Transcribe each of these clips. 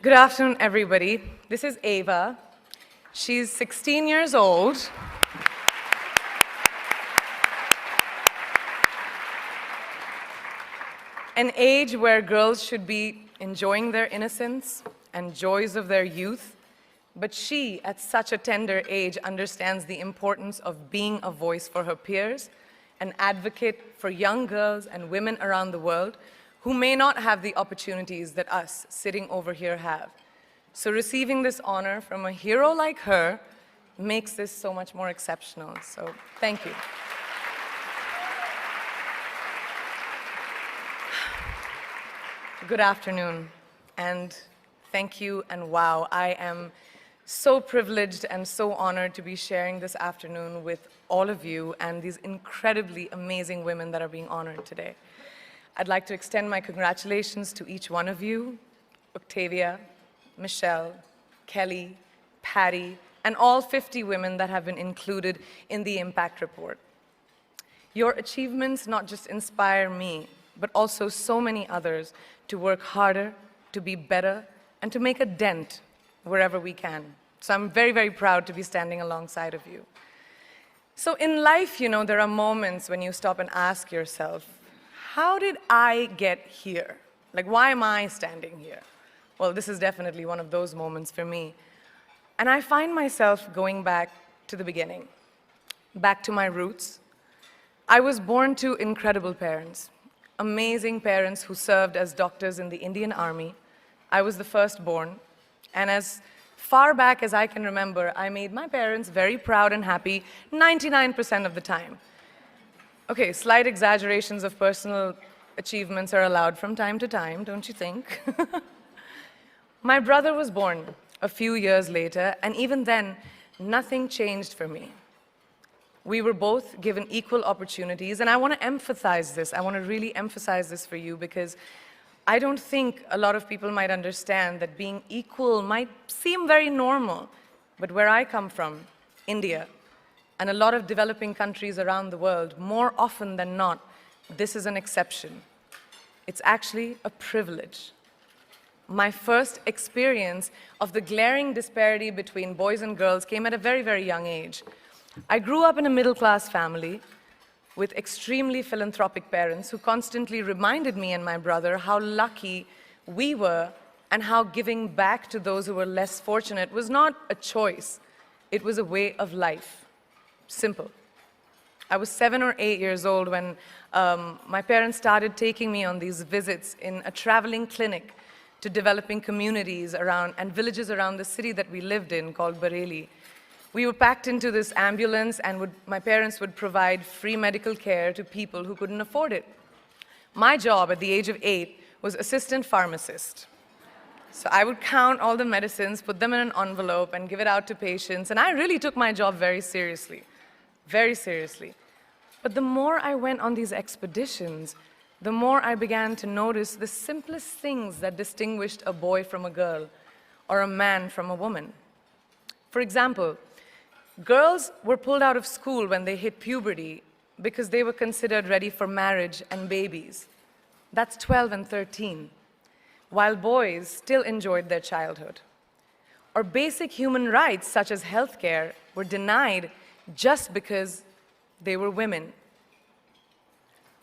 Good afternoon, everybody. This is Ava. She's 16 years old. An age where girls should be enjoying their innocence and joys of their youth. But she, at such a tender age, understands the importance of being a voice for her peers, an advocate for young girls and women around the world who may not have the opportunities that us sitting over here have. So receiving this honor from a hero like her makes this so much more exceptional. So thank you. Good afternoon, and thank you, and wow, I am so privileged and so honored to be sharing this afternoon with all of you and these incredibly amazing women that are being honored today. I'd like to extend my congratulations to each one of you, Octavia, Michelle, Kelly, Patty, and all 50 women that have been included in the Impact Report. Your achievements not just inspire me, but also so many others to work harder, to be better, and to make a dent wherever we can. So I'm very, very proud to be standing alongside of you. So in life, you know, there are moments when you stop and ask yourself, how did I get here? Like, why am I standing here? Well, this is definitely one of those moments for me. And I find myself going back to the beginning, back to my roots. I was born to incredible parents, amazing parents who served as doctors in the Indian Army. I was the firstborn, and as far back as I can remember, I made my parents very proud and happy 99% of the time. Okay, slight exaggerations of personal achievements are allowed from time to time, don't you think? My brother was born a few years later, and even then, nothing changed for me. We were both given equal opportunities, and I want to emphasize this. I want to really emphasize this for you because I don't think a lot of people might understand that being equal might seem very normal. But where I come from, India, and a lot of developing countries around the world, more often than not, this is an exception. It's actually a privilege. My first experience of the glaring disparity between boys and girls came at a very, very young age. I grew up in a middle-class family with extremely philanthropic parents who constantly reminded me and my brother how lucky we were and how giving back to those who were less fortunate was not a choice, it was a way of life. Simple. I was 7 or 8 years old when my parents started taking me on these visits in a traveling clinic to developing communities around and villages around the city that we lived in called Bareilly. We were packed into this ambulance, and my parents would provide free medical care to people who couldn't afford it. My job at the age of 8 was assistant pharmacist. So I would count all the medicines, put them in an envelope, and give it out to patients, and I really took my job very seriously. Very seriously. But the more I went on these expeditions, the more I began to notice the simplest things that distinguished a boy from a girl or a man from a woman. For example, girls were pulled out of school when they hit puberty because they were considered ready for marriage and babies. That's 12 and 13, while boys still enjoyed their childhood. Or basic human rights such as healthcare were denied just because they were women.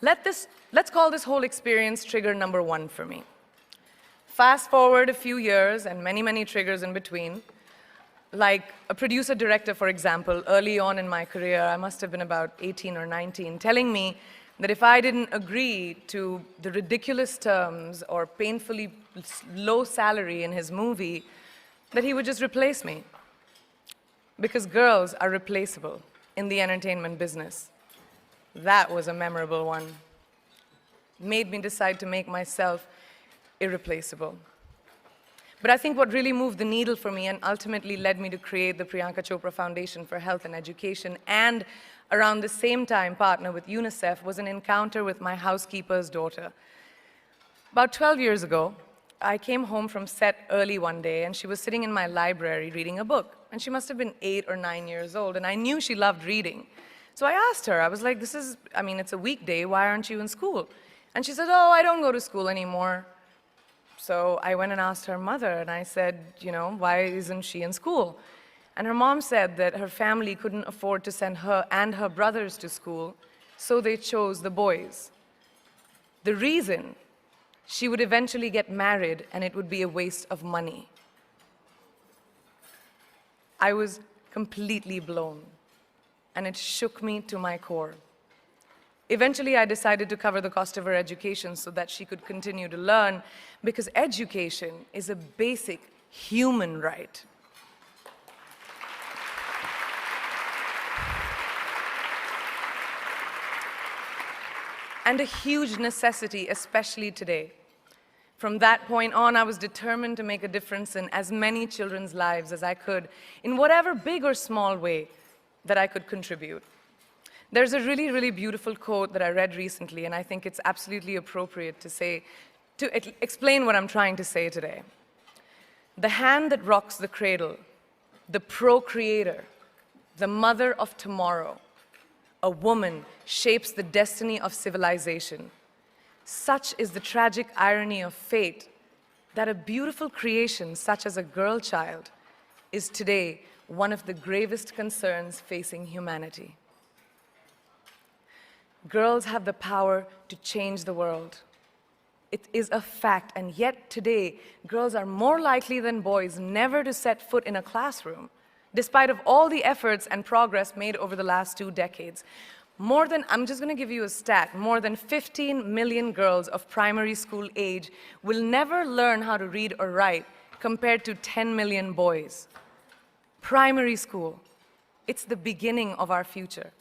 Let's call this whole experience trigger number 1 for me. Fast forward a few years and many, many triggers in between. Like a producer-director, for example, early on in my career, I must have been about 18 or 19, telling me that if I didn't agree to the ridiculous terms or painfully low salary in his movie, that he would just replace me. Because girls are replaceable in the entertainment business. That was a memorable one. Made me decide to make myself irreplaceable. But I think what really moved the needle for me and ultimately led me to create the Priyanka Chopra Foundation for Health and Education, and around the same time partner with UNICEF, was an encounter with my housekeeper's daughter. About 12 years ago, I came home from set early one day, and she was sitting in my library reading a book. And she must have been 8 or 9 years old, and I knew she loved reading. So I asked her, I was like, it's a weekday, why aren't you in school? And she said, oh, I don't go to school anymore. So I went and asked her mother, and I said, why isn't she in school? And her mom said that her family couldn't afford to send her and her brothers to school, so they chose the boys. The reason: she would eventually get married and it would be a waste of money. I was completely blown, and it shook me to my core. Eventually, I decided to cover the cost of her education so that she could continue to learn, because education is a basic human right. And a huge necessity, especially today. From that point on, I was determined to make a difference in as many children's lives as I could, in whatever big or small way that I could contribute. There's a really, really beautiful quote that I read recently, and I think it's absolutely appropriate to explain what I'm trying to say today. The hand that rocks the cradle, the procreator, the mother of tomorrow, a woman shapes the destiny of civilization. Such is the tragic irony of fate that a beautiful creation such as a girl child is today one of the gravest concerns facing humanity. Girls have the power to change the world. It is a fact, and yet today, girls are more likely than boys never to set foot in a classroom, despite of all the efforts and progress made over the last 2 decades. I'm just going to give you a stat, more than 15 million girls of primary school age will never learn how to read or write, compared to 10 million boys. Primary school, it's the beginning of our future.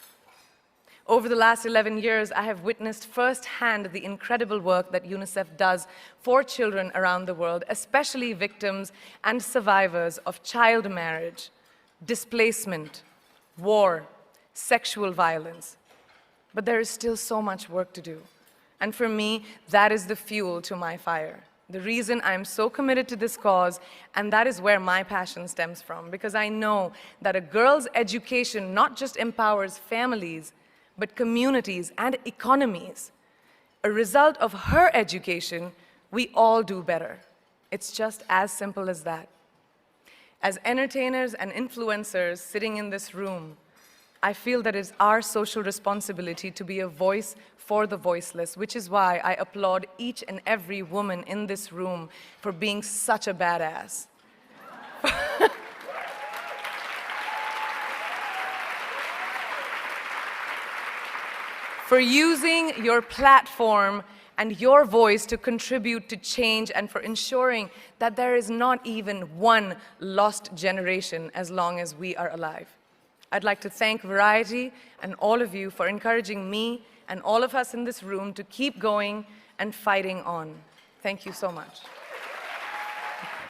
Over the last 11 years, I have witnessed firsthand the incredible work that UNICEF does for children around the world, especially victims and survivors of child marriage, displacement, war, sexual violence. But there is still so much work to do. And for me, that is the fuel to my fire. The reason I'm so committed to this cause, and that is where my passion stems from, because I know that a girl's education not just empowers families, but communities and economies. A result of her education, we all do better. It's just as simple as that. As entertainers and influencers sitting in this room, I feel that it's our social responsibility to be a voice for the voiceless, which is why I applaud each and every woman in this room for being such a badass. For using your platform and your voice to contribute to change, and for ensuring that there is not even one lost generation as long as we are alive. I'd like to thank Variety and all of you for encouraging me and all of us in this room to keep going and fighting on. Thank you so much.